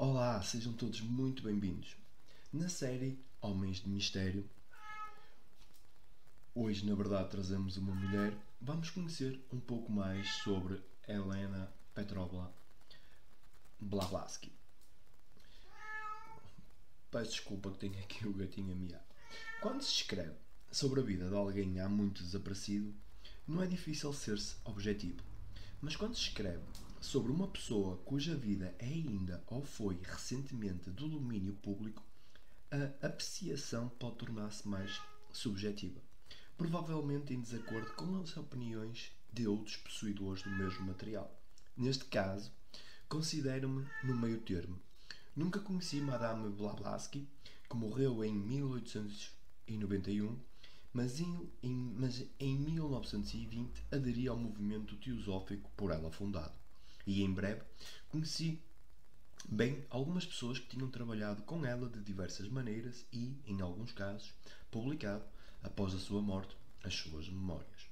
Olá, sejam todos muito bem-vindos. Na série Homens de Mistério, hoje na verdade trazemos uma mulher. Vamos conhecer um pouco mais sobre Helena Petrovna Blavatsky. Peço desculpa que tenho aqui o gatinho a miar. Quando se escreve sobre a vida de alguém há muito desaparecido, não é difícil ser-se objetivo. Mas quando se escreve sobre uma pessoa cuja vida é ainda ou foi recentemente do domínio público, a apreciação pode tornar-se mais subjetiva, provavelmente em desacordo com as opiniões de outros possuidores do mesmo material. Neste caso, considero-me no meio termo. Nunca conheci Madame Blavatsky, que morreu em 1891, mas em 1920 aderi ao movimento teosófico por ela fundado. E em breve conheci bem algumas pessoas que tinham trabalhado com ela de diversas maneiras e, em alguns casos, publicado, após a sua morte, as suas memórias.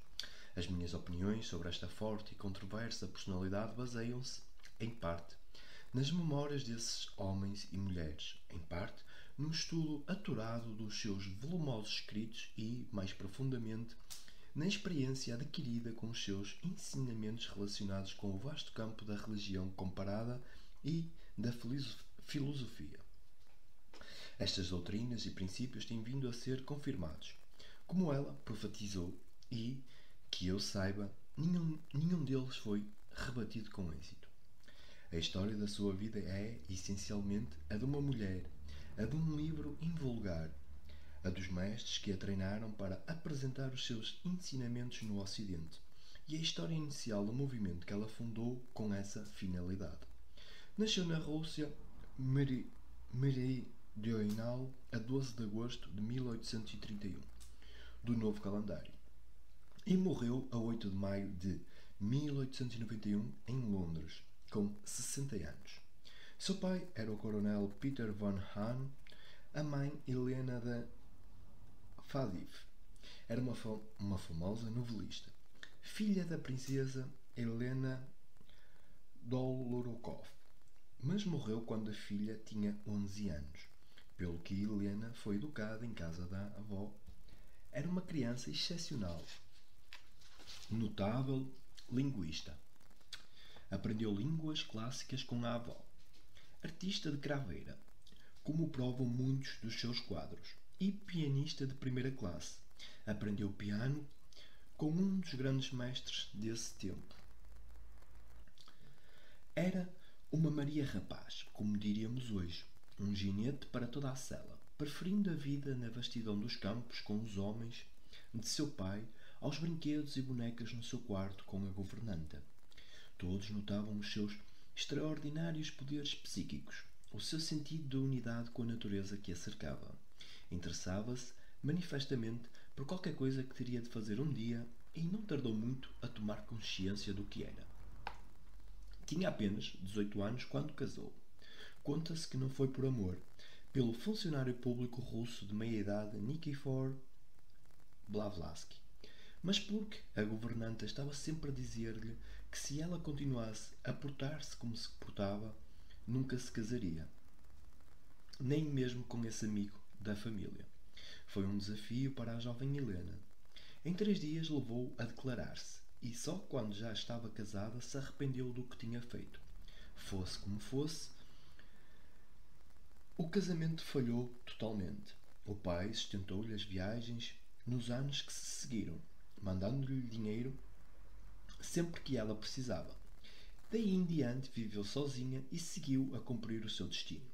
As minhas opiniões sobre esta forte e controversa personalidade baseiam-se, em parte, nas memórias desses homens e mulheres, em parte, num estudo aturado dos seus volumosos escritos e, mais profundamente, na experiência adquirida com os seus ensinamentos relacionados com o vasto campo da religião comparada e da filosofia. Estas doutrinas e princípios têm vindo a ser confirmados, como ela profetizou, e, que eu saiba, nenhum deles foi rebatido com êxito. A história da sua vida é, essencialmente, a de uma mulher, a de um livro invulgar, a dos mestres que a treinaram para apresentar os seus ensinamentos no Ocidente, e a história inicial do movimento que ela fundou com essa finalidade. Nasceu na Rússia meridional a 12 de agosto de 1831, do novo calendário, e morreu a 8 de maio de 1891 em Londres, com 60 anos. Seu pai era o coronel Peter von Hahn, a mãe Helena de Fadif. Era uma famosa novelista, filha da princesa Helena Dolorukov, mas morreu quando a filha tinha 11 anos, pelo que Helena foi educada em casa da avó. Era uma criança excepcional, notável linguista. Aprendeu línguas clássicas com a avó, artista de craveira, como provam muitos dos seus quadros, e pianista de primeira classe. Aprendeu piano com um dos grandes mestres desse tempo. Era uma Maria Rapaz, como diríamos hoje, um ginete para toda a sela, preferindo a vida na vastidão dos campos com os homens de seu pai aos brinquedos e bonecas no seu quarto com a governanta. Todos notavam os seus extraordinários poderes psíquicos, o seu sentido de unidade com a natureza que a cercava. Interessava-se, manifestamente, por qualquer coisa que teria de fazer um dia e não tardou muito a tomar consciência do que era. Tinha apenas 18 anos quando casou. Conta-se que não foi por amor, pelo funcionário público russo de meia-idade Nikifor Blavatsky, mas porque a governanta estava sempre a dizer-lhe que se ela continuasse a portar-se como se portava, nunca se casaria, nem mesmo com esse amigo da família. Foi um desafio para a jovem Helena. Em 3 dias levou a declarar-se, e só quando já estava casada se arrependeu do que tinha feito. Fosse como fosse, o casamento falhou totalmente. O pai sustentou-lhe as viagens nos anos que se seguiram, mandando-lhe dinheiro sempre que ela precisava. Daí em diante viveu sozinha e seguiu a cumprir o seu destino.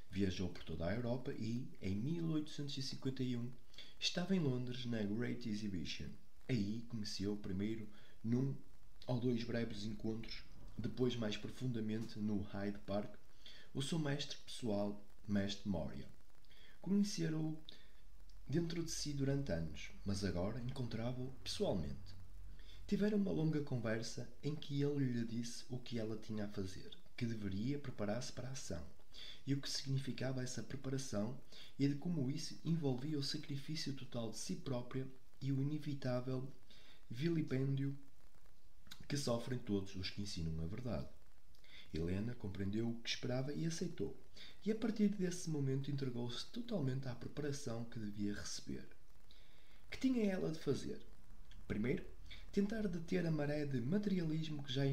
Viajou por toda a Europa e, em 1851, estava em Londres na Great Exhibition. Aí conheceu primeiro num ou 2 breves encontros, depois mais profundamente no Hyde Park, o seu mestre pessoal, Mestre Moria. Conheceram-o dentro de si durante anos, mas agora encontrava-o pessoalmente. Tiveram uma longa conversa em que ele lhe disse o que ela tinha a fazer, que deveria preparar-se para a ação, e o que significava essa preparação e de como isso envolvia o sacrifício total de si própria e o inevitável vilipêndio que sofrem todos os que ensinam a verdade. Helena compreendeu o que esperava e aceitou, e a partir desse momento entregou-se totalmente à preparação que devia receber. Que tinha ela de fazer? Primeiro, tentar deter a maré de materialismo que já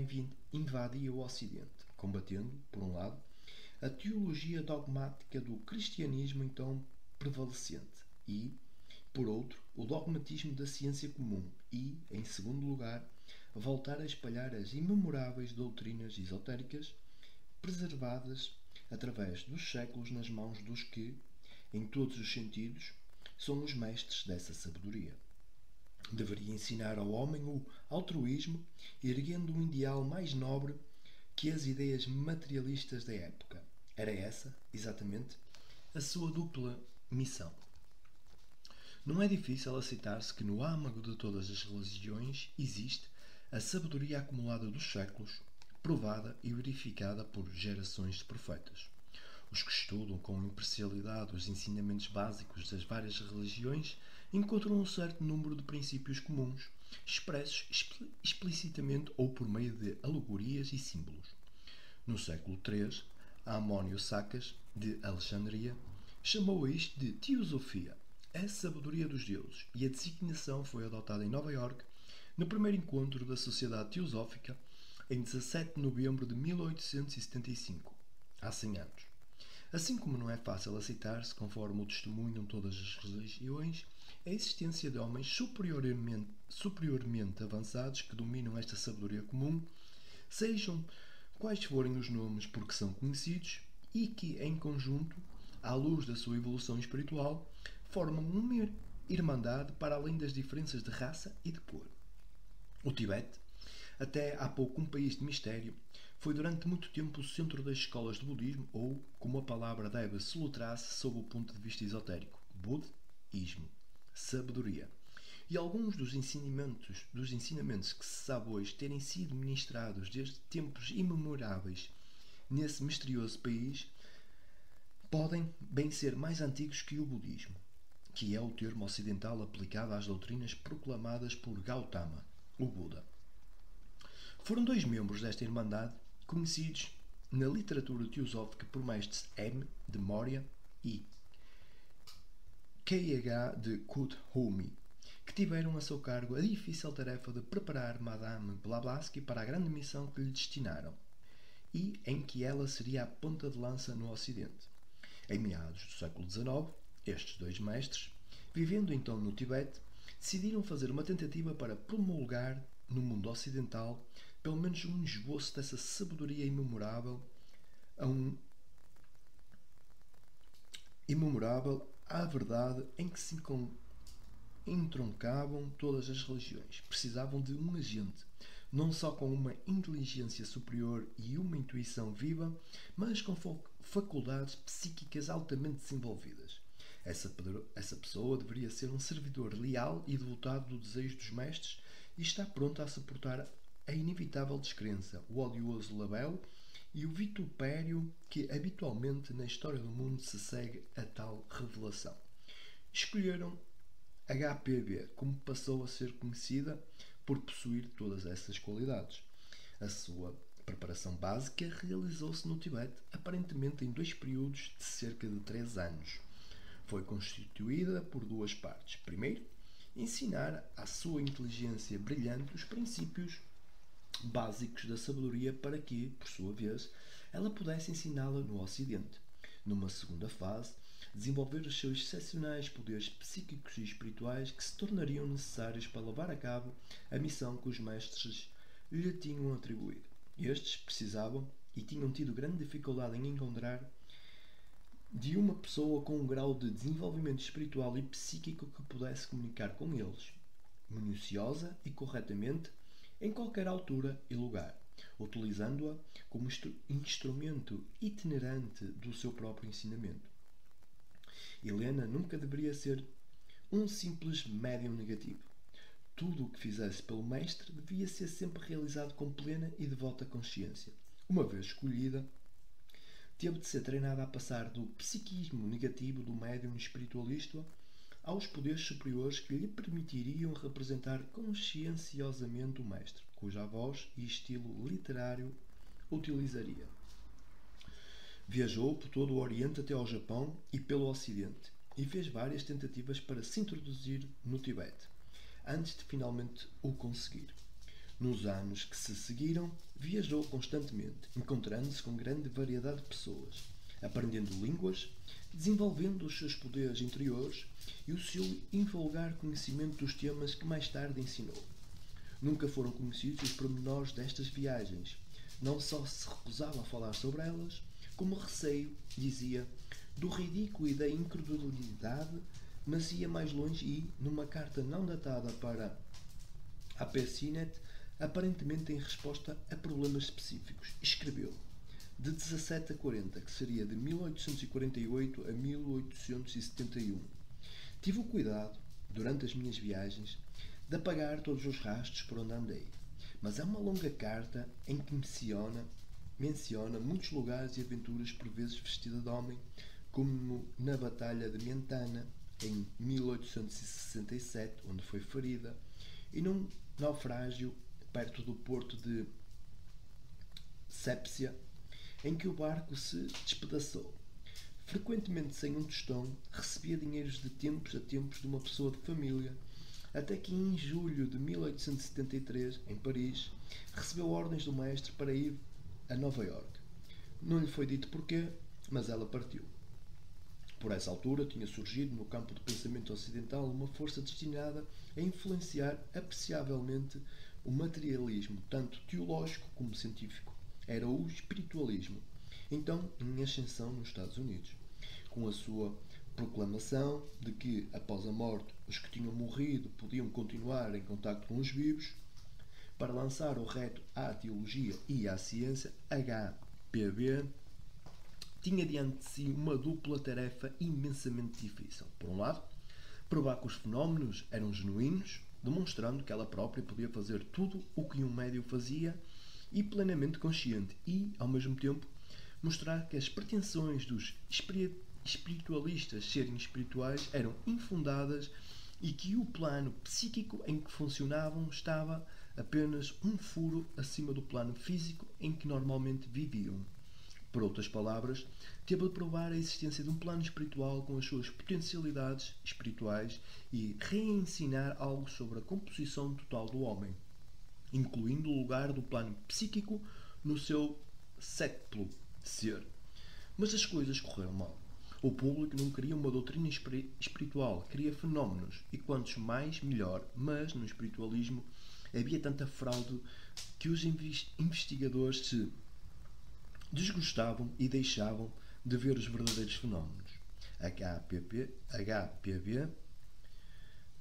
invadia o Ocidente, combatendo, por um lado, a teologia dogmática do cristianismo então prevalecente e, por outro, o dogmatismo da ciência comum e, em segundo lugar, voltar a espalhar as imemoráveis doutrinas esotéricas preservadas através dos séculos nas mãos dos que, em todos os sentidos, são os mestres dessa sabedoria. Deveria ensinar ao homem o altruísmo, erguendo um ideal mais nobre que as ideias materialistas da época. Era essa, exatamente, a sua dupla missão. Não é difícil aceitar-se que no âmago de todas as religiões existe a sabedoria acumulada dos séculos, provada e verificada por gerações de profetas. Os que estudam com imparcialidade os ensinamentos básicos das várias religiões encontram um certo número de princípios comuns, expressos explicitamente ou por meio de alegorias e símbolos. No século III, Amónio Sacas, de Alexandria, chamou a isto de teosofia, a sabedoria dos deuses, e a designação foi adotada em Nova Iorque no primeiro encontro da Sociedade Teosófica em 17 de novembro de 1875, há 100 anos. Assim como não é fácil aceitar-se, conforme o testemunham todas as religiões, a existência de homens superiormente avançados que dominam esta sabedoria comum, sejam quais forem os nomes por que são conhecidos, e que, em conjunto, à luz da sua evolução espiritual, formam uma irmandade para além das diferenças de raça e de cor. O Tibete, até há pouco um país de mistério, foi durante muito tempo o centro das escolas de budismo, ou, como a palavra deve soletrar-se sob o ponto de vista esotérico, budismo, sabedoria. E alguns dos ensinamentos que se sabe hoje terem sido ministrados desde tempos imemoráveis nesse misterioso país podem bem ser mais antigos que o budismo, que é o termo ocidental aplicado às doutrinas proclamadas por Gautama, o Buda. Foram dois membros desta irmandade conhecidos na literatura teosófica por mestres M. de Moria e K.H. de Kuthumi, que tiveram a seu cargo a difícil tarefa de preparar Madame Blavatsky para a grande missão que lhe destinaram, e em que ela seria a ponta de lança no Ocidente. Em meados do século XIX, estes dois mestres, vivendo então no Tibete, decidiram fazer uma tentativa para promulgar no mundo ocidental pelo menos um esboço dessa sabedoria imemorável à verdade em que se entroncavam todas as religiões. Precisavam de um agente, não só com uma inteligência superior e uma intuição viva, mas com faculdades psíquicas altamente desenvolvidas. Essa pessoa deveria ser um servidor leal e devotado do desejo dos mestres e estar pronto a suportar a inevitável descrença, o odioso labéu e o vitupério que habitualmente na história do mundo se segue a tal revelação. Escolheram HPV, como passou a ser conhecida por possuir todas essas qualidades. A sua preparação básica realizou-se no Tibete, aparentemente em dois períodos de cerca de 3 anos. Foi constituída por duas partes. Primeiro, ensinar à sua inteligência brilhante os princípios básicos da sabedoria para que, por sua vez, ela pudesse ensiná-la no Ocidente. Numa segunda fase, desenvolver os seus excepcionais poderes psíquicos e espirituais que se tornariam necessários para levar a cabo a missão que os mestres lhe tinham atribuído. Estes precisavam e tinham tido grande dificuldade em encontrar de uma pessoa com um grau de desenvolvimento espiritual e psíquico que pudesse comunicar com eles, minuciosa e corretamente, em qualquer altura e lugar, utilizando-a como instrumento itinerante do seu próprio ensinamento. Helena nunca deveria ser um simples médium negativo. Tudo o que fizesse pelo mestre devia ser sempre realizado com plena e devota consciência. Uma vez escolhida, teve de ser treinada a passar do psiquismo negativo do médium espiritualista aos poderes superiores que lhe permitiriam representar conscienciosamente o mestre, cuja voz e estilo literário utilizaria. Viajou por todo o Oriente até ao Japão e pelo Ocidente e fez várias tentativas para se introduzir no Tibete, antes de finalmente o conseguir. Nos anos que se seguiram, viajou constantemente, encontrando-se com grande variedade de pessoas, aprendendo línguas, desenvolvendo os seus poderes interiores e o seu invulgar conhecimento dos temas que mais tarde ensinou. Nunca foram conhecidos os pormenores destas viagens. Não só se recusava a falar sobre elas, como receio, dizia, do ridículo e da incredulidade, mas ia mais longe e, numa carta não datada para a PCNet, aparentemente em resposta a problemas específicos, escreveu: de 17 a 40, que seria de 1848 a 1871. Tive o cuidado, durante as minhas viagens, de apagar todos os rastros por onde andei, mas é uma longa carta em que menciona muitos lugares e aventuras por vezes vestida de homem, como na Batalha de Mentana, em 1867, onde foi ferida, e num naufrágio perto do porto de Sépsia, em que o barco se despedaçou. Frequentemente sem um tostão, recebia dinheiros de tempos a tempos de uma pessoa de família, até que em julho de 1873, em Paris, recebeu ordens do mestre para ir a Nova Iorque. Não lhe foi dito porquê, mas ela partiu. Por essa altura tinha surgido no campo do pensamento ocidental uma força destinada a influenciar apreciavelmente o materialismo, tanto teológico como científico. Era o espiritualismo, então em ascensão nos Estados Unidos, com a sua proclamação de que, após a morte, os que tinham morrido podiam continuar em contacto com os vivos. Para lançar o reto à teologia e à ciência, HPV tinha diante de si uma dupla tarefa imensamente difícil. Por um lado, provar que os fenómenos eram genuínos, demonstrando que ela própria podia fazer tudo o que um médium fazia e plenamente consciente, e, ao mesmo tempo, mostrar que as pretensões dos espiritualistas serem espirituais eram infundadas e que o plano psíquico em que funcionavam estava apenas um furo acima do plano físico em que normalmente viviam. Por outras palavras, teve de provar a existência de um plano espiritual com as suas potencialidades espirituais e reensinar algo sobre a composição total do homem, incluindo o lugar do plano psíquico no seu sétuplo ser. Mas as coisas correram mal. O público não queria uma doutrina espiritual, queria fenómenos, e quantos mais, melhor. Mas no espiritualismo havia tanta fraude que os investigadores se desgostavam e deixavam de ver os verdadeiros fenómenos. HPV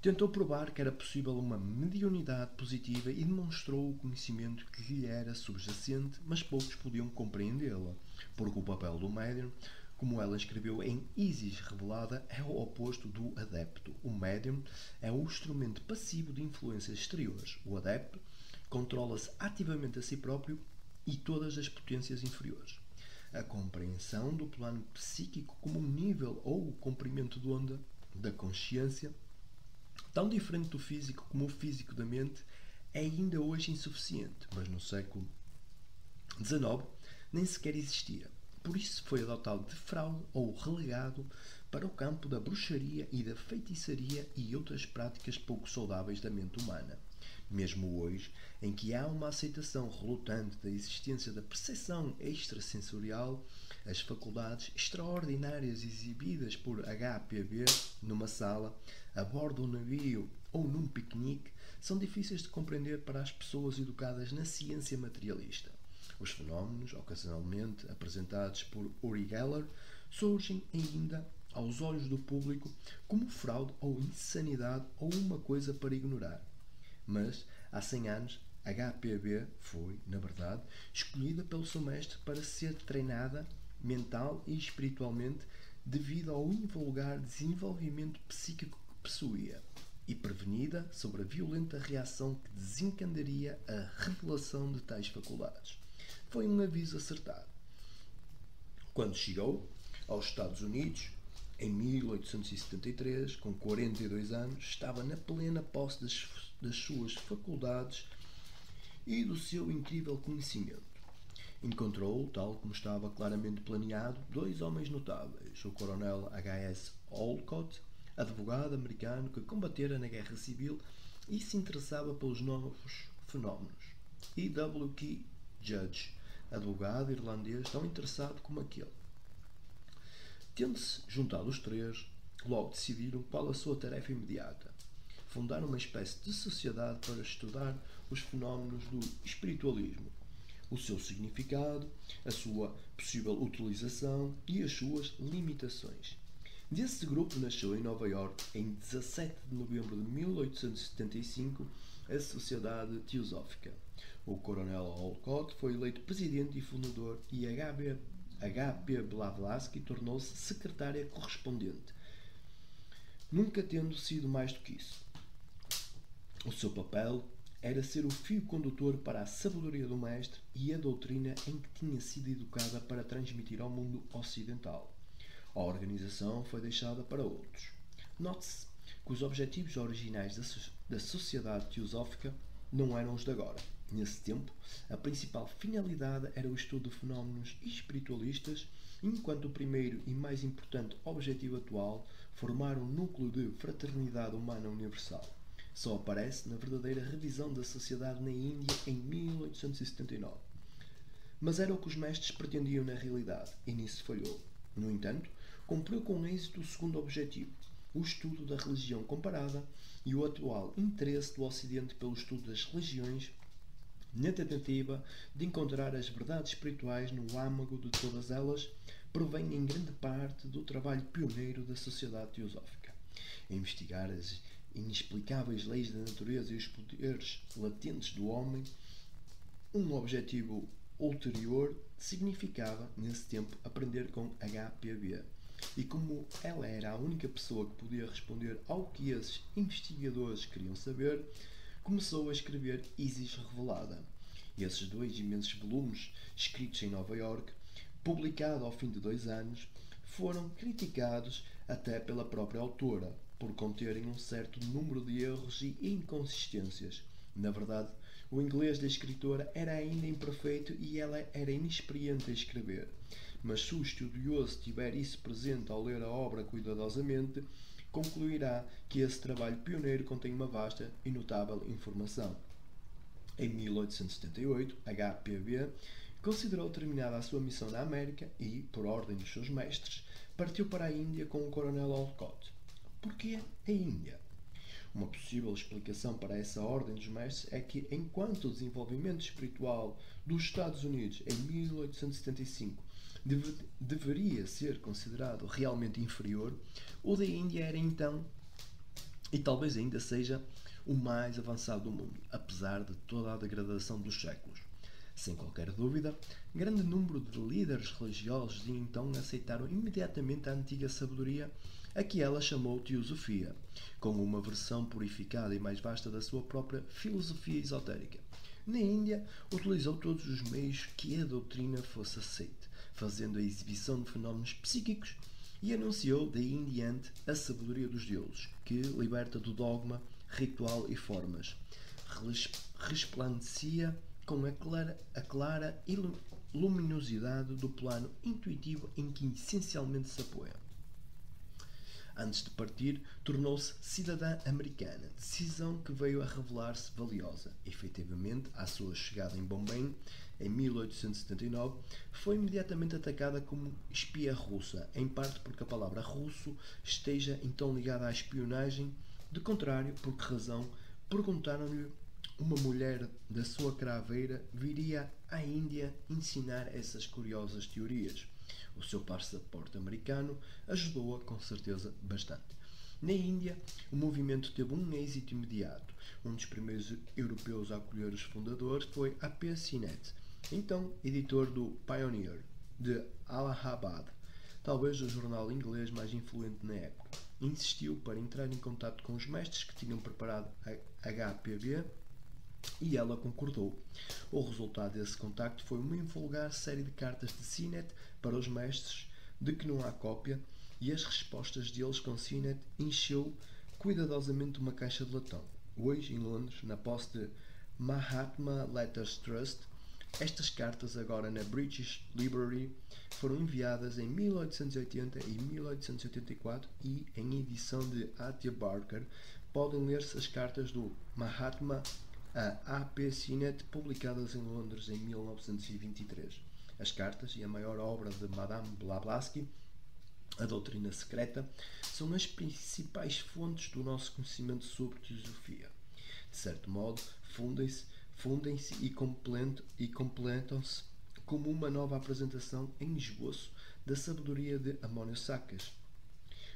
tentou provar que era possível uma mediunidade positiva e demonstrou o conhecimento que lhe era subjacente, mas poucos podiam compreendê-la, porque o papel do médium, como ela escreveu em Isis Revelada, é o oposto do adepto. O médium é o instrumento passivo de influências exteriores. O adepto controla-se ativamente a si próprio e todas as potências inferiores. A compreensão do plano psíquico como um nível ou comprimento de onda da consciência, tão diferente do físico como o físico da mente, é ainda hoje insuficiente, mas no século XIX nem sequer existia. Por isso foi adotado de fraude ou relegado para o campo da bruxaria e da feitiçaria e outras práticas pouco saudáveis da mente humana. Mesmo hoje, em que há uma aceitação relutante da existência da percepção extrasensorial, as faculdades extraordinárias exibidas por HPV numa sala, a bordo de um navio ou num piquenique são difíceis de compreender para as pessoas educadas na ciência materialista. Os fenómenos, ocasionalmente apresentados por Uri Geller, surgem ainda aos olhos do público como fraude ou insanidade ou uma coisa para ignorar. Mas, há 100 anos, HPV foi, na verdade, escolhida pelo seu mestre para ser treinada mental e espiritualmente devido ao invulgar desenvolvimento psíquico que possuía e prevenida sobre a violenta reação que desencadearia a revelação de tais faculdades. Foi um aviso acertado. Quando chegou aos Estados Unidos, em 1873, com 42 anos, estava na plena posse das suas faculdades e do seu incrível conhecimento. Encontrou, tal como estava claramente planeado, dois homens notáveis: o coronel H.S. Olcott, advogado americano que combatera na Guerra Civil e se interessava pelos novos fenómenos, e W.K. Judge, advogado irlandês tão interessado como aquele. Tendo-se juntado os três, logo decidiram qual a sua tarefa imediata: fundar uma espécie de sociedade para estudar os fenómenos do espiritualismo, o seu significado, a sua possível utilização e as suas limitações. Desse grupo nasceu em Nova Iorque, em 17 de novembro de 1875, a Sociedade Teosófica. O coronel Olcott foi eleito presidente e fundador e H.P. Blavatsky tornou-se secretária correspondente, nunca tendo sido mais do que isso. O seu papel era ser o fio condutor para a sabedoria do mestre e a doutrina em que tinha sido educada para transmitir ao mundo ocidental. A organização foi deixada para outros. Note-se que os objetivos originais da Sociedade Teosófica não eram os de agora. Nesse tempo, a principal finalidade era o estudo de fenómenos espiritualistas, enquanto o primeiro e mais importante objetivo atual, formar um núcleo de fraternidade humana universal, só aparece na verdadeira revisão da sociedade na Índia em 1879. Mas era o que os mestres pretendiam na realidade, e nisso falhou. No entanto, cumpriu com êxito o segundo objetivo, o estudo da religião comparada e o atual interesse do Ocidente pelo estudo das religiões, na tentativa de encontrar as verdades espirituais no âmago de todas elas, provém em grande parte do trabalho pioneiro da Sociedade Teosófica. Investigar as inexplicáveis leis da natureza e os poderes latentes do homem, um objetivo ulterior, significava, nesse tempo, aprender com HPB. E como ela era a única pessoa que podia responder ao que esses investigadores queriam saber, começou a escrever Isis Revelada. E esses dois imensos volumes, escritos em Nova Iorque, publicados ao fim de 2 anos, foram criticados até pela própria autora, por conterem um certo número de erros e inconsistências. Na verdade, o inglês da escritora era ainda imperfeito e ela era inexperiente a escrever. Mas se o estudioso tiver isso presente ao ler a obra cuidadosamente, concluirá que esse trabalho pioneiro contém uma vasta e notável informação. Em 1878, HPB considerou terminada a sua missão na América e, por ordem dos seus mestres, partiu para a Índia com o coronel Olcott. Porquê a Índia? Uma possível explicação para essa ordem dos mestres é que, enquanto o desenvolvimento espiritual dos Estados Unidos em 1875 deveria ser considerado realmente inferior, o da Índia era então, e talvez ainda seja, o mais avançado do mundo, apesar de toda a degradação dos séculos. Sem qualquer dúvida, grande número de líderes religiosos de então aceitaram imediatamente a antiga sabedoria, a que ela chamou Teosofia, com uma versão purificada e mais vasta da sua própria filosofia esotérica. Na Índia, utilizou todos os meios que a doutrina fosse aceite, fazendo a exibição de fenómenos psíquicos, e anunciou daí em diante a sabedoria dos deuses, que liberta do dogma, ritual e formas. Resplandecia com a clara luminosidade do plano intuitivo em que essencialmente se apoia. Antes de partir, tornou-se cidadã americana, decisão que veio a revelar-se valiosa. Efetivamente, à sua chegada em Bombay, em 1879, foi imediatamente atacada como espia russa, em parte porque a palavra russo esteja então ligada à espionagem. De contrário, por que razão, perguntaram-lhe, uma mulher da sua craveira viria à Índia ensinar essas curiosas teorias. O seu passaporte americano ajudou-a com certeza bastante. Na Índia, o movimento teve um êxito imediato. Um dos primeiros europeus a acolher os fundadores foi A.P. Sinnett, então editor do Pioneer, de Allahabad, talvez o jornal inglês mais influente na época. Insistiu para entrar em contato com os mestres que tinham preparado a HPB e ela concordou. O resultado desse contacto foi uma invulgar série de cartas de Sinnett para os mestres, de que não há cópia, e as respostas deles com Sinnett encheu cuidadosamente uma caixa de latão. Hoje, em Londres, na posse de Mahatma Letters Trust, Estas cartas, agora na British Library, foram enviadas em 1880 e 1884 e, em edição de A.T. Barker, podem ler-se as cartas do Mahatma a A.P. Sinnett, publicadas em Londres em 1923. As cartas e a maior obra de Madame Blavatsky, A Doutrina Secreta, são as principais fontes do nosso conhecimento sobre teosofia. De certo modo, fundem-se e completam-se como uma nova apresentação em esboço da sabedoria de Ammônio Saccas.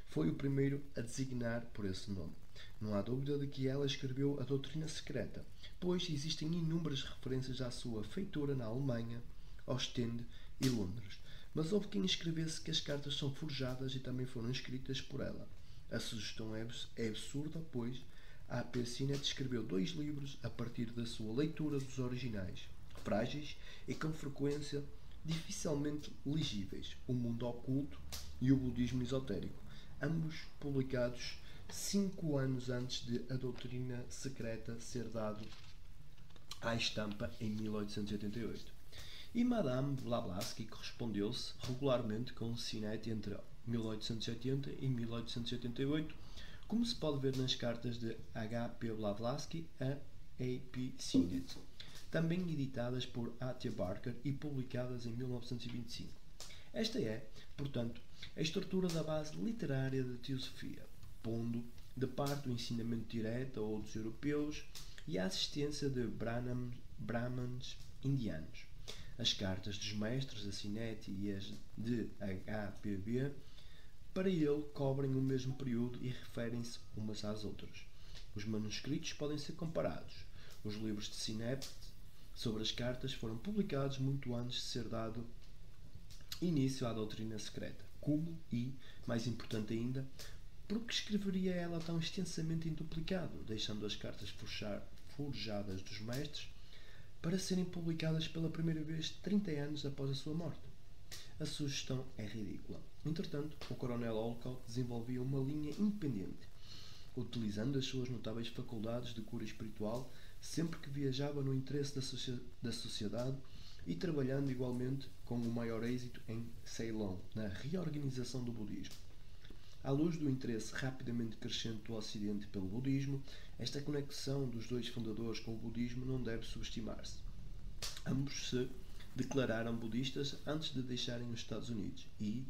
Foi o primeiro a designar por esse nome. Não há dúvida de que ela escreveu A Doutrina Secreta, pois existem inúmeras referências à sua feitura na Alemanha, Ostende e Londres. Mas houve quem escrevesse que as cartas são forjadas e também foram escritas por ela. A sugestão é absurda, pois A.P. Sinnett escreveu 2 livros a partir da sua leitura dos originais, frágeis e com frequência dificilmente legíveis: O Mundo Oculto e O Budismo Esotérico, ambos publicados 5 anos antes de A Doutrina Secreta ser dado à estampa em 1888. E Madame Blavatsky correspondeu-se regularmente com Sinnett entre 1880 e 1888, como se pode ver nas cartas de H.P. Blavatsky a A.P. Sinnett, também editadas por A.T. Barker e publicadas em 1925. Esta é, portanto, a estrutura da base literária da teosofia, pondo de parte o ensinamento direto ou dos europeus e a assistência de brahmanes indianos. As cartas dos mestres de Sinnett e as de H.P.B. para ele cobrem o mesmo período e referem-se umas às outras. Os manuscritos podem ser comparados. Os livros de Sinnett sobre as cartas foram publicados muito antes de ser dado início à doutrina secreta. Como e, mais importante ainda, porque escreveria ela tão extensamente em duplicado, deixando as cartas forjadas dos mestres para serem publicadas pela primeira vez 30 anos após a sua morte? A sugestão é ridícula. Entretanto, o coronel Olcott desenvolvia uma linha independente, utilizando as suas notáveis faculdades de cura espiritual sempre que viajava no interesse da sociedade e trabalhando igualmente com o maior êxito em Ceilão, na reorganização do budismo. À luz do interesse rapidamente crescente do Ocidente pelo budismo, esta conexão dos 2 fundadores com o budismo não deve subestimar-se. Ambos se declararam budistas antes de deixarem os Estados Unidos e,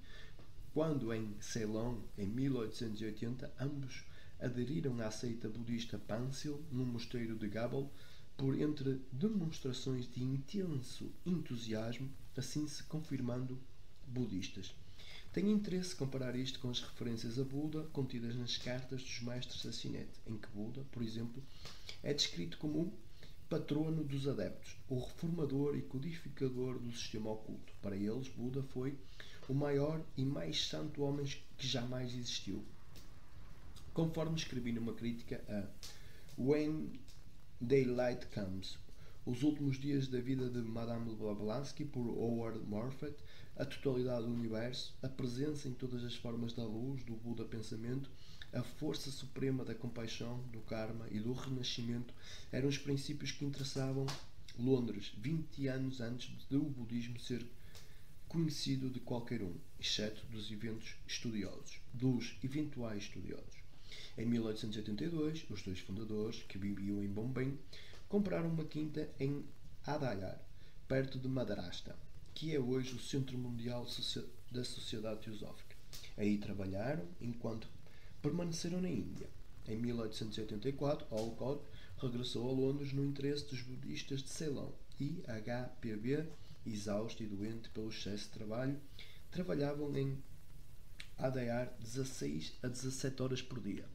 quando em Ceilão, em 1880, ambos aderiram à seita budista Pansil no mosteiro de Gabol, por entre demonstrações de intenso entusiasmo, assim se confirmando budistas. Tenho interesse em comparar isto com as referências a Buda contidas nas cartas dos mestres da Sinnett, em que Buda, por exemplo, é descrito como o patrono dos adeptos, o reformador e codificador do sistema oculto. Para eles, Buda foi o maior e mais santo homem que jamais existiu. Conforme escrevi numa crítica a When Daylight Comes, Os Últimos Dias da Vida de Madame Blavatsky, por Howard Morfett, a totalidade do universo, a presença em todas as formas da luz, do Buda pensamento, a força suprema da compaixão, do karma e do renascimento eram os princípios que interessavam Londres 20 anos antes de o budismo ser conhecido de qualquer um, exceto dos eventuais estudiosos. Em 1882, os 2 fundadores, que viviam em Bombay, compraram uma quinta em Adayar, perto de Maharashtra, que é hoje o Centro Mundial da Sociedade Teosófica. Aí trabalharam enquanto permaneceram na Índia. Em 1884, Olcott regressou a Londres no interesse dos budistas de Ceilão e H.P.B., exausto e doente pelo excesso de trabalho, trabalhavam em Adayar 16 a 17 horas por dia.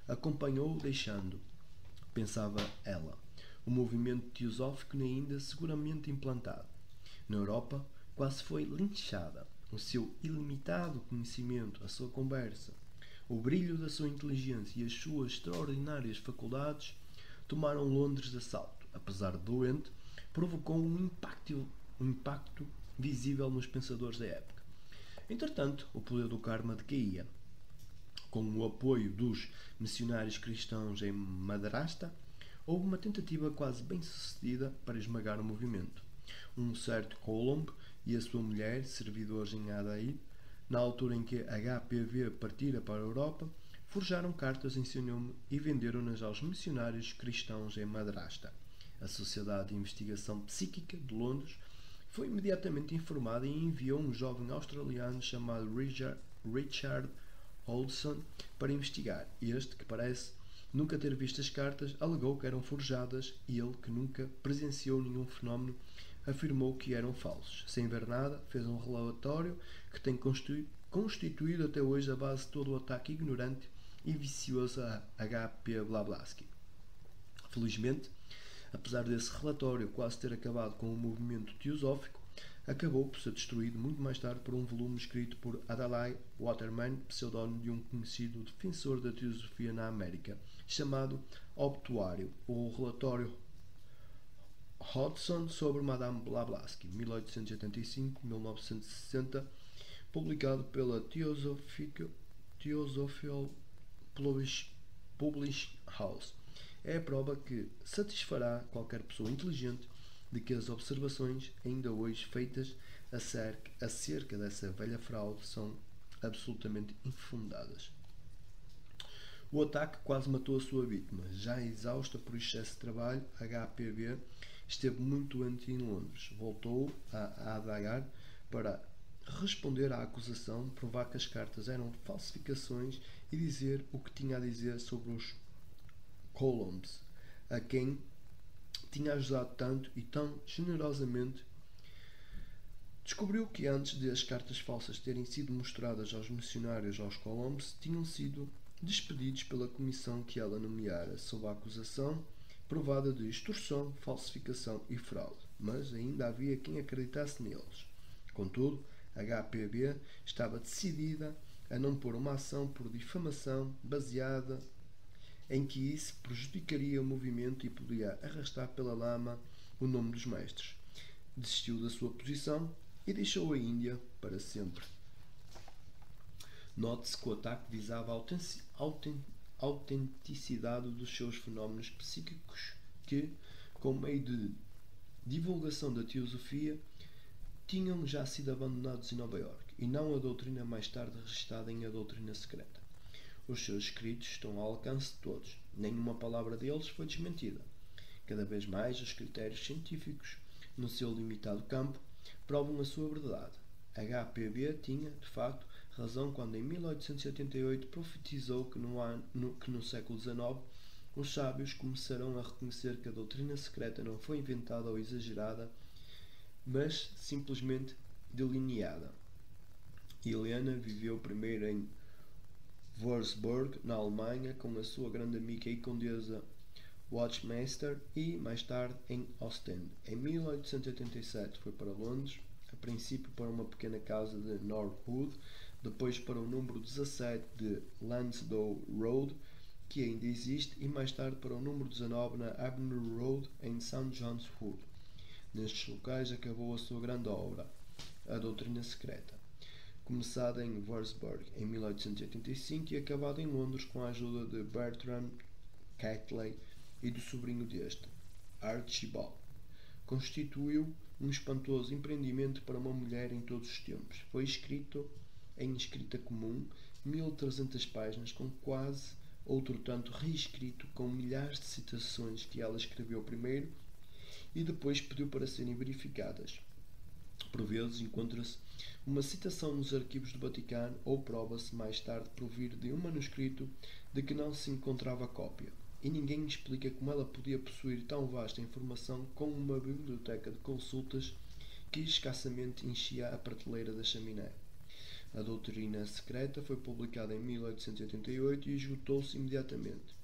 Acompanhou-o deixando, pensava ela, o movimento teosófico na Índia seguramente implantado. Na Europa, quase foi linchada. O seu ilimitado conhecimento, a sua conversa, o brilho da sua inteligência e as suas extraordinárias faculdades tomaram Londres de assalto. Apesar de doente, provocou um impacto visível nos pensadores da época. Entretanto, o poder do karma decaía. Com o apoio dos missionários cristãos em Maharashtra, houve uma tentativa quase bem-sucedida para esmagar o movimento. um certo Colomb e a sua mulher, servidores em Adair, na altura em que HPV partira para a Europa, forjaram cartas em seu nome e venderam-nas aos missionários cristãos em Madrasta. A Sociedade de Investigação Psíquica de Londres foi imediatamente informada e enviou um jovem australiano chamado Richard Hodgson para investigar. Este, que parece nunca ter visto as cartas, alegou que eram forjadas e ele, que nunca presenciou nenhum fenómeno, afirmou que eram falsos. Sem ver nada, fez um relatório que tem constituído até hoje a base de todo o ataque ignorante e vicioso a H.P. Blavatsky. Felizmente, apesar desse relatório quase ter acabado com o movimento teosófico, acabou por ser destruído muito mais tarde por um volume escrito por Adlai Waterman, pseudónimo de um conhecido defensor da teosofia na América, chamado Obituário, ou Relatório Hodgson sobre Madame Blavatsky, 1885-1960, publicado pela Theosophical Publishing House. É a prova que satisfará qualquer pessoa inteligente de que as observações ainda hoje feitas acerca dessa velha fraude são absolutamente infundadas. O ataque quase matou a sua vítima. Já exausta por excesso de trabalho, HPV esteve muito doente em Londres. Voltou a Adair para responder à acusação, provar que as cartas eram falsificações e dizer o que tinha a dizer sobre os Colombs, a quem tinha ajudado tanto e tão generosamente. Descobriu que antes de as cartas falsas terem sido mostradas aos missionários aos Colombs, tinham sido despedidos pela comissão que ela nomeara, sob a acusação provada de extorsão, falsificação e fraude. Mas ainda havia quem acreditasse neles. Contudo, HPB estava decidida a não pôr uma ação por difamação baseada em que isso prejudicaria o movimento e podia arrastar pela lama o nome dos mestres. Desistiu da sua posição e deixou a Índia para sempre. Note-se que o ataque visava a autenticidade dos seus fenómenos psíquicos que, com meio de divulgação da teosofia, tinham já sido abandonados em Nova Iorque, e não a doutrina mais tarde registada em A Doutrina Secreta. Os seus escritos estão ao alcance de todos. Nenhuma palavra deles foi desmentida. Cada vez mais, os critérios científicos, no seu limitado campo, provam a sua verdade. HPB tinha, de facto, razão quando, em 1888, profetizou que no século XIX os sábios começarão a reconhecer que a doutrina secreta não foi inventada ou exagerada, mas simplesmente delineada. Helena viveu primeiro em Würzburg, na Alemanha, com a sua grande amiga e condesa Watchmaster, e mais tarde em Ostende. Em 1887 foi para Londres, a princípio para uma pequena casa de Norwood, depois para o número 17 de Lansdowne Road, que ainda existe, e mais tarde para o número 19 na Avenue Road, em St. John's Wood. Nestes locais acabou a sua grande obra, A Doutrina Secreta, começada em Würzburg em 1885 e acabada em Londres com a ajuda de Bertrand Cattley e do sobrinho deste, Archibald. Constituiu um espantoso empreendimento para uma mulher em todos os tempos. Foi escrito em escrita comum, 1300 páginas, com quase outro tanto reescrito, com milhares de citações que ela escreveu primeiro e depois pediu para serem verificadas. Por vezes encontra-se uma citação nos arquivos do Vaticano ou prova-se mais tarde provir de um manuscrito de que não se encontrava cópia. E ninguém explica como ela podia possuir tão vasta informação com uma biblioteca de consultas que escassamente enchia a prateleira da chaminé. A Doutrina Secreta foi publicada em 1888 e esgotou-se imediatamente.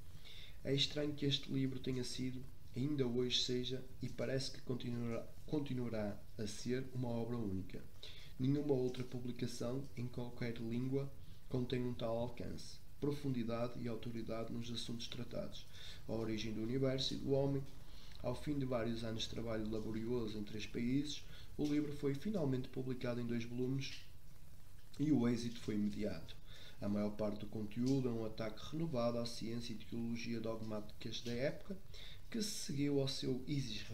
É estranho que este livro tenha sido, ainda hoje seja, e parece que continuará a ser, uma obra única. Nenhuma outra publicação, em qualquer língua, contém um tal alcance, profundidade e autoridade nos assuntos tratados, a origem do universo e do homem. Ao fim de vários anos de trabalho laborioso em 3 países, o livro foi finalmente publicado em 2 volumes e o êxito foi imediato. A maior parte do conteúdo é um ataque renovado à ciência e teologia dogmáticas da época, que se seguiu ao seu ISIS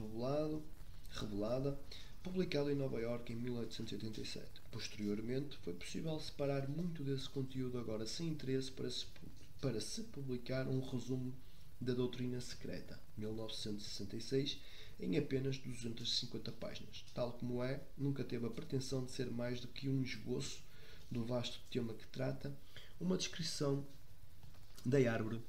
revelada, publicado em Nova Iorque em 1887. Posteriormente, foi possível separar muito desse conteúdo agora sem interesse para se publicar um resumo da doutrina secreta, 1966, em apenas 250 páginas. Tal como é, nunca teve a pretensão de ser mais do que um esboço do vasto tema que trata, uma descrição da árvore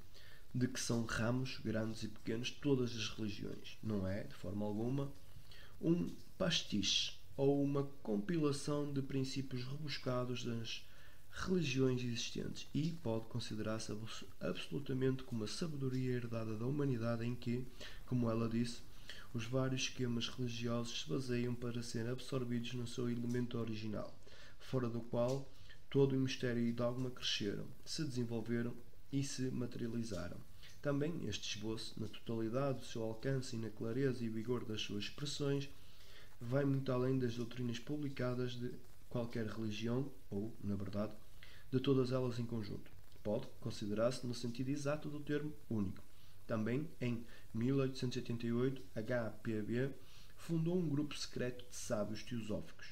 de que são ramos grandes e pequenos todas as religiões. Não é, de forma alguma, um pastiche ou uma compilação de princípios rebuscados das religiões existentes e pode considerar-se absolutamente como a sabedoria herdada da humanidade em que, como ela disse, os vários esquemas religiosos se baseiam para serem absorvidos no seu elemento original, fora do qual todo o mistério e dogma cresceram, se desenvolveram e se materializaram. Também este esboço, na totalidade do seu alcance e na clareza e vigor das suas expressões, vai muito além das doutrinas publicadas de qualquer religião, ou, na verdade, de todas elas em conjunto. Pode considerar-se no sentido exato do termo único. Também, em 1888, H.P.B. fundou um grupo secreto de sábios teosóficos,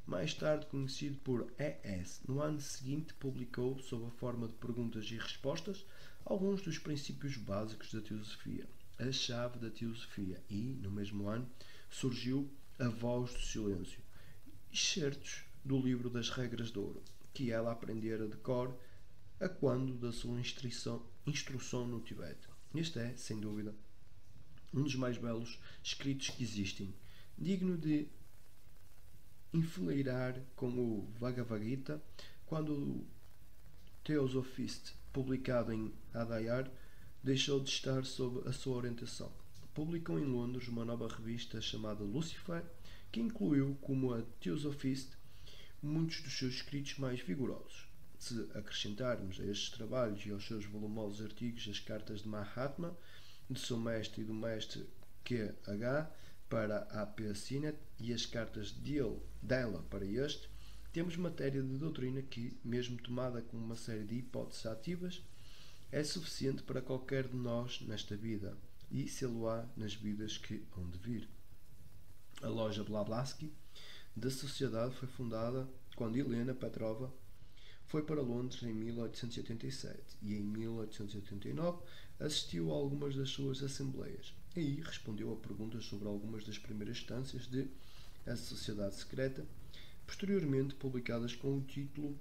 mais tarde conhecido por E.S. No ano seguinte, publicou, sob a forma de perguntas e respostas, alguns dos princípios básicos da teosofia, a chave da teosofia, e, no mesmo ano, surgiu A Voz do Silêncio, excertos do livro das Regras de Ouro, que ela aprendera de cor a quando da sua instrução no Tibete. Este é, sem dúvida, um dos mais belos escritos que existem, digno de enfileirar com o Bhagavad Gita, quando o Theosophist, publicado em Adayar, deixou de estar sob a sua orientação. Publicou em Londres uma nova revista chamada Lucifer, que incluiu, como a Theosophist, muitos dos seus escritos mais vigorosos. Se acrescentarmos a estes trabalhos e aos seus volumosos artigos as cartas de Mahatma, de seu mestre e do mestre Q.H. para A.P. Sinnett e as cartas dela para este, temos matéria de doutrina que, mesmo tomada como uma série de hipóteses ativas, é suficiente para qualquer de nós nesta vida e sê-lo-á nas vidas que hão de vir. A loja Blavatsky da Sociedade foi fundada quando Helena Petrova foi para Londres em 1887 e em 1889 assistiu a algumas das suas assembleias. Aí respondeu a perguntas sobre algumas das primeiras instâncias de A Sociedade Secreta, posteriormente publicadas com o título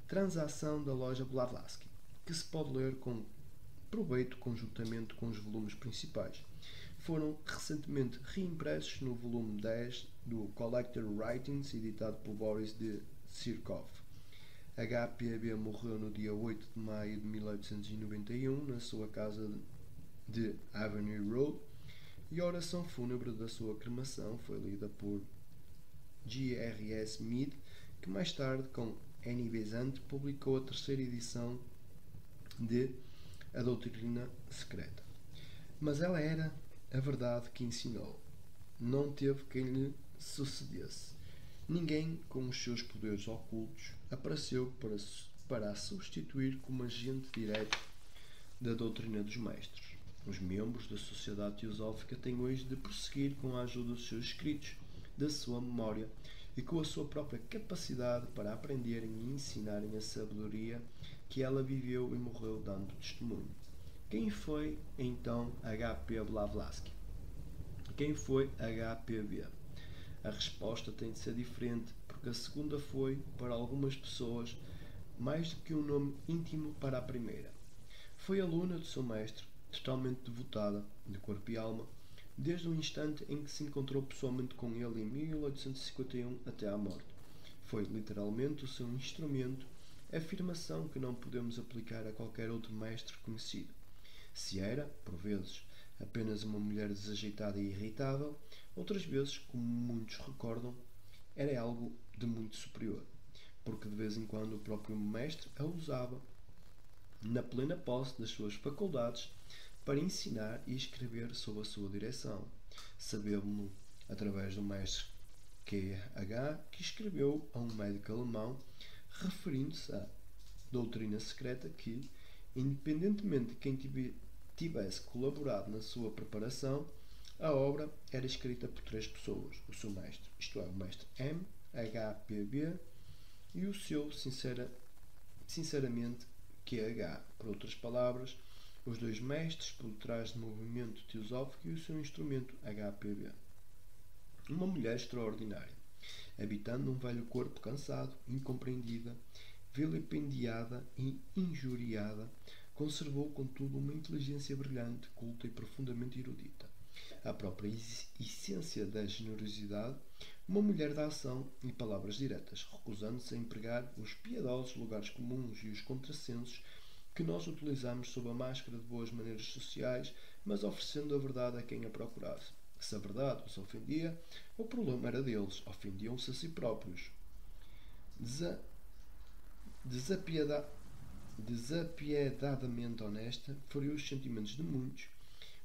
Transação da Loja Blavatsky, que se pode ler com proveito conjuntamente com os volumes principais. Foram recentemente reimpressos no volume 10 do Collected Writings, editado por Boris de Sirkov. H.P.B. morreu no dia 8 de maio de 1891 na sua casa de Avenue Road e a oração fúnebre da sua cremação foi lida por G.R.S. Mead, que mais tarde, com Annie Besant, publicou a terceira edição de A Doutrina Secreta. Mas ela era a verdade que ensinou. Não teve quem lhe sucedesse. Ninguém com os seus poderes ocultos apareceu para a substituir como agente direto da doutrina dos mestres. Os membros da Sociedade Teosófica têm hoje de prosseguir com a ajuda dos seus escritos, da sua memória e com a sua própria capacidade para aprenderem e ensinarem a sabedoria que ela viveu e morreu dando testemunho. Quem foi, então, H.P. Blavatsky? Quem foi H.P.B.? A resposta tem de ser diferente, porque a segunda foi, para algumas pessoas, mais do que um nome íntimo para a primeira. Foi aluna do seu mestre, totalmente devotada, de corpo e alma, desde o instante em que se encontrou pessoalmente com ele em 1851 até à morte. Foi literalmente o seu instrumento, afirmação que não podemos aplicar a qualquer outro mestre conhecido. Se era, por vezes, apenas uma mulher desajeitada e irritável, outras vezes, como muitos recordam, era algo de muito superior, porque de vez em quando o próprio mestre a usava, na plena posse das suas faculdades, para ensinar e escrever sob a sua direção. Sabemos-lo através do mestre Q.H., que escreveu a um médico alemão, referindo-se à doutrina secreta que, independentemente de quem tivesse colaborado na sua preparação, A obra era escrita por 3 pessoas: o seu mestre, isto é, o mestre M, HPB, e o seu sinceramente QH. Por outras palavras, os 2 mestres por trás do movimento teosófico e o seu instrumento HPB. Uma mulher extraordinária, habitando um velho corpo cansado, incompreendida, vilipendiada e injuriada, conservou, contudo, uma inteligência brilhante, culta e profundamente erudita. A própria essência da generosidade, uma mulher da ação e palavras diretas, recusando-se a empregar os piedosos lugares comuns e os contrassensos que nós utilizamos sob a máscara de boas maneiras sociais, mas oferecendo a verdade a quem a procurasse. Se a verdade os ofendia, o problema era deles, ofendiam-se a si próprios. Desapiedadamente honesta, feriu os sentimentos de muitos,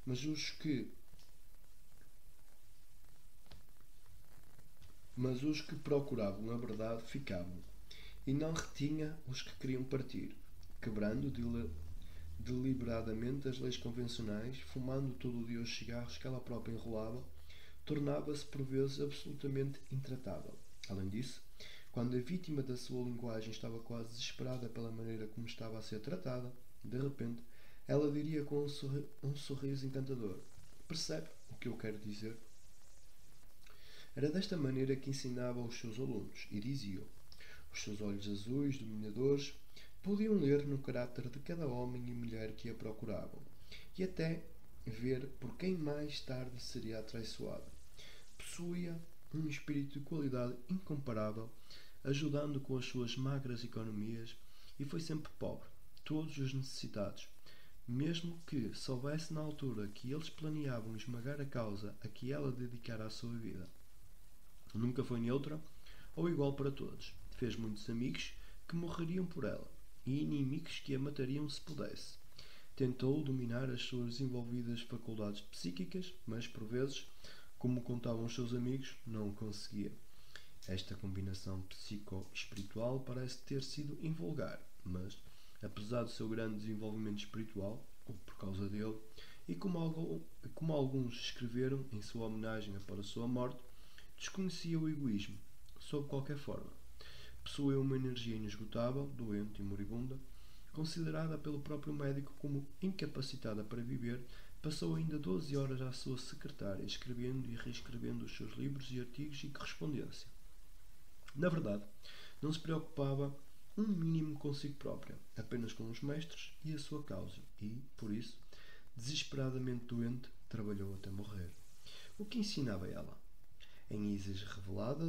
mas os que procuravam a verdade ficavam, e não retinha os que queriam partir, quebrando deliberadamente as leis convencionais, fumando todo o dia os cigarros que ela própria enrolava, tornava-se por vezes absolutamente intratável. Além disso, quando a vítima da sua linguagem estava quase desesperada pela maneira como estava a ser tratada, de repente, ela diria com um sorriso encantador: "Percebe o que eu quero dizer?" Era desta maneira que ensinava aos seus alunos, e dizia-o. Os seus olhos azuis, dominadores, podiam ler no caráter de cada homem e mulher que a procuravam, e até ver por quem mais tarde seria atraiçoada. Possuía um espírito de qualidade incomparável, ajudando com as suas magras economias, e foi sempre pobre, todos os necessitados, mesmo que soubesse na altura que eles planeavam esmagar a causa a que ela dedicara a sua vida. Nunca foi neutra ou igual para todos. Fez muitos amigos que morreriam por ela e inimigos que a matariam se pudesse. Tentou dominar as suas desenvolvidas faculdades psíquicas, mas por vezes, como contavam os seus amigos, não o conseguia. Esta combinação psico-espiritual parece ter sido invulgar, mas, apesar do seu grande desenvolvimento espiritual, ou por causa dele, e como alguns escreveram em sua homenagem após a sua morte, desconhecia o egoísmo, sob qualquer forma. Possuía uma energia inesgotável, doente e moribunda. Considerada pelo próprio médico como incapacitada para viver, passou ainda 12 horas à sua secretária, escrevendo e reescrevendo os seus livros e artigos e correspondência. Na verdade, não se preocupava um mínimo consigo própria, apenas com os mestres e a sua causa, e, por isso, desesperadamente doente, trabalhou até morrer. O que ensinava ela? Em Ísis revelada,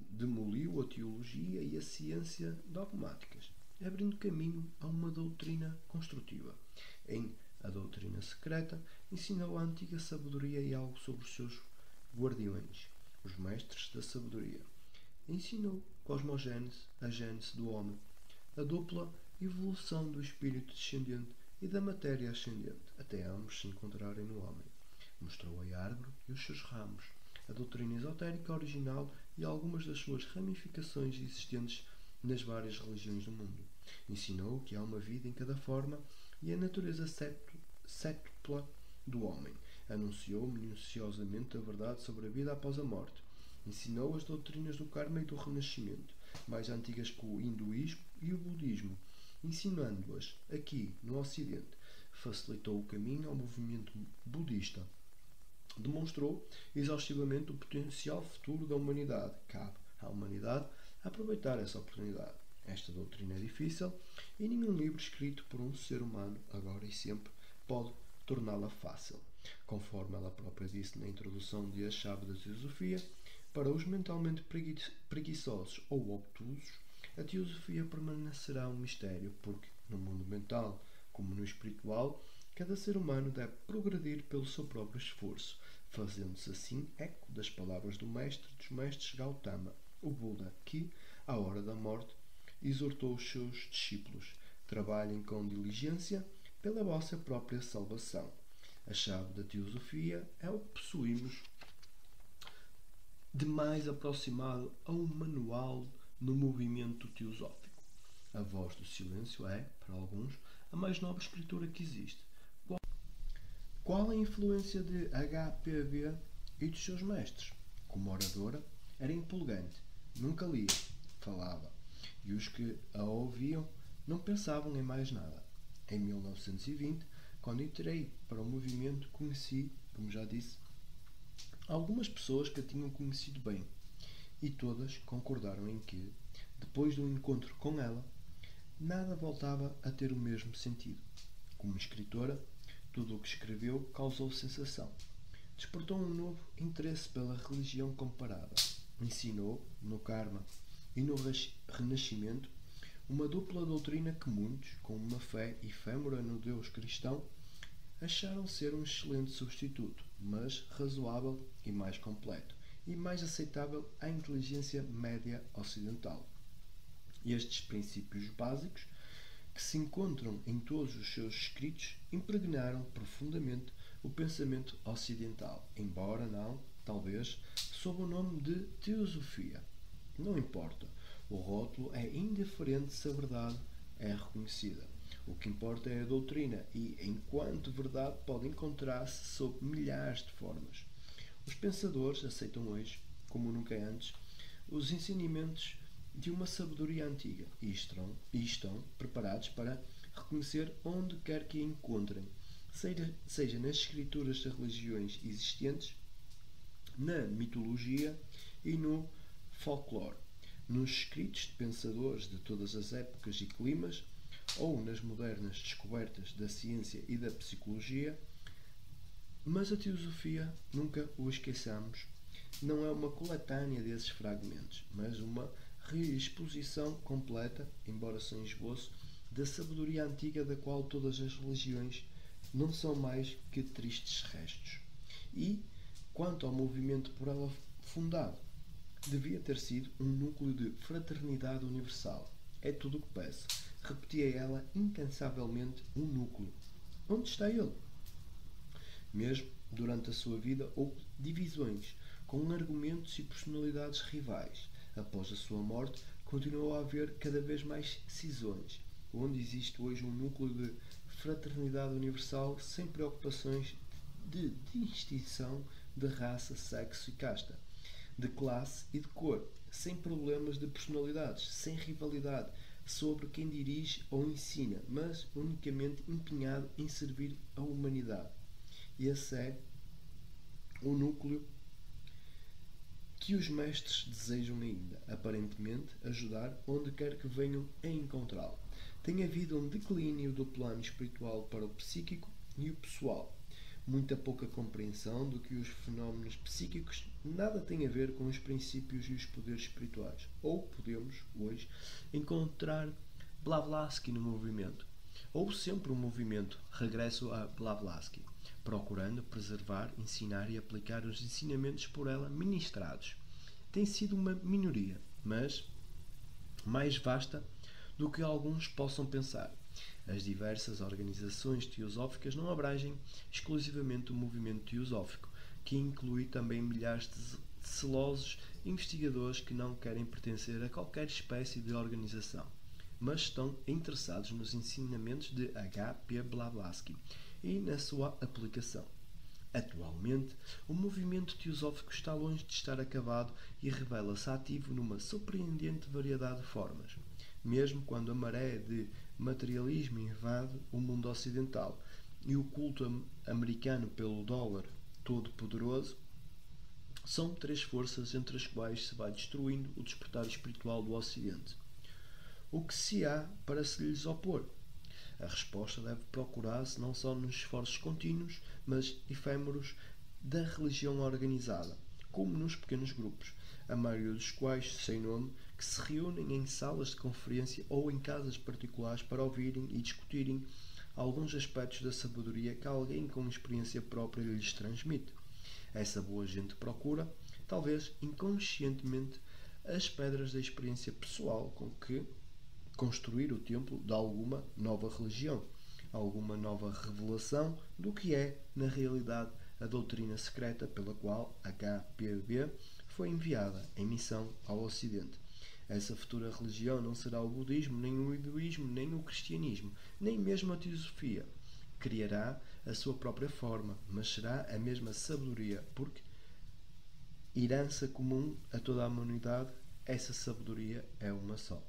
demoliu a teologia e a ciência dogmáticas, abrindo caminho a uma doutrina construtiva. Em A Doutrina Secreta, ensinou a antiga sabedoria e algo sobre os seus guardiões, os mestres da sabedoria. Ensinou cosmogênese, a gênese do homem, a dupla evolução do espírito descendente e da matéria ascendente, até ambos se encontrarem no homem. Mostrou a árvore e os seus ramos, a doutrina esotérica original e algumas das suas ramificações existentes nas várias religiões do mundo. Ensinou que há uma vida em cada forma e a natureza séptupla do homem. Anunciou minuciosamente a verdade sobre a vida após a morte. Ensinou as doutrinas do karma e do renascimento, mais antigas que o hinduísmo e o budismo, ensinando-as aqui no Ocidente. Facilitou o caminho ao movimento budista. Demonstrou exaustivamente o potencial futuro da humanidade. Cabe à humanidade aproveitar essa oportunidade. Esta doutrina é difícil e nenhum livro escrito por um ser humano, agora e sempre, pode torná-la fácil. Conforme ela própria disse na introdução de A Chave da Teosofia, para os mentalmente preguiçosos ou obtusos, a teosofia permanecerá um mistério, porque, no mundo mental como no espiritual, cada ser humano deve progredir pelo seu próprio esforço, fazendo-se assim eco das palavras do mestre dos mestres Gautama, o Buda, que, à hora da morte, exortou os seus discípulos: trabalhem com diligência pela vossa própria salvação. A chave da teosofia é o que possuímos de mais aproximado a um manual no movimento teosófico. A Voz do Silêncio é, para alguns, a mais nobre escritura que existe. Qual a influência de HPB e dos seus mestres? Como oradora, era empolgante, nunca lia, falava, e os que a ouviam não pensavam em mais nada. Em 1920, quando entrei para o movimento, conheci, como já disse, algumas pessoas que a tinham conhecido bem, e todas concordaram em que, depois do encontro com ela, nada voltava a ter o mesmo sentido. Como escritora, tudo o que escreveu causou sensação. Despertou um novo interesse pela religião comparada. Ensinou, no Karma e no Renascimento, uma dupla doutrina que muitos, com uma fé efêmera no Deus cristão, acharam ser um excelente substituto, mas razoável e mais completo, e mais aceitável à inteligência média ocidental. Estes princípios básicos, que se encontram em todos os seus escritos, impregnaram profundamente o pensamento ocidental, embora não, talvez, sob o nome de teosofia. Não importa, o rótulo é indiferente se a verdade é reconhecida. O que importa é a doutrina e, enquanto verdade, pode encontrar-se sob milhares de formas. Os pensadores aceitam hoje, como nunca antes, os ensinamentos de uma sabedoria antiga e estão preparados para reconhecer onde quer que a encontrem, seja nas escrituras das religiões existentes, na mitologia e no folclore, nos escritos de pensadores de todas as épocas e climas, ou nas modernas descobertas da ciência e da psicologia. Mas a teosofia, nunca o esqueçamos, não é uma coletânea desses fragmentos, mas uma reexposição completa, embora sem esboço, da sabedoria antiga da qual todas as religiões não são mais que tristes restos. E, quanto ao movimento por ela fundado, devia ter sido um núcleo de fraternidade universal. É tudo o que peço. Repetia ela incansavelmente, um núcleo. Onde está ele? Mesmo durante a sua vida houve divisões, com argumentos e personalidades rivais. Após a sua morte, continuou a haver cada vez mais cisões, onde existe hoje um núcleo de fraternidade universal sem preocupações de distinção de raça, sexo e casta, de classe e de cor, sem problemas de personalidades, sem rivalidade sobre quem dirige ou ensina, mas unicamente empenhado em servir a humanidade. Esse é o núcleo que os mestres desejam ainda, aparentemente, ajudar onde quer que venham a encontrá-lo. Tem havido um declínio do plano espiritual para o psíquico e o pessoal. Muita pouca compreensão do que os fenómenos psíquicos nada têm a ver com os princípios e os poderes espirituais. Ou podemos, hoje, encontrar Blavatsky no movimento. Ou sempre o movimento regresso a Blavatsky, procurando preservar, ensinar e aplicar os ensinamentos por ela ministrados. Tem sido uma minoria, mas mais vasta do que alguns possam pensar. As diversas organizações teosóficas não abrangem exclusivamente o movimento teosófico, que inclui também milhares de celosos investigadores que não querem pertencer a qualquer espécie de organização, mas estão interessados nos ensinamentos de H.P. Blavatsky e na sua aplicação. Atualmente, o movimento teosófico está longe de estar acabado e revela-se ativo numa surpreendente variedade de formas. Mesmo quando a maré de materialismo invade o mundo ocidental e o culto americano pelo dólar todo-poderoso, são três forças entre as quais se vai destruindo o despertar espiritual do Ocidente. O que se há para se lhes opor? A resposta deve procurar-se não só nos esforços contínuos, mas efêmeros da religião organizada, como nos pequenos grupos, a maioria dos quais sem nome, que se reúnem em salas de conferência ou em casas particulares para ouvirem e discutirem alguns aspectos da sabedoria que alguém com experiência própria lhes transmite. Essa boa gente procura, talvez inconscientemente, as pedras da experiência pessoal com que construir o templo de alguma nova religião, alguma nova revelação do que é, na realidade, a doutrina secreta pela qual HPB foi enviada em missão ao Ocidente. Essa futura religião não será o budismo, nem o hinduísmo, nem o cristianismo, nem mesmo a teosofia. criará a sua própria forma, mas será a mesma sabedoria, porque herança comum a toda a humanidade, essa sabedoria é uma só.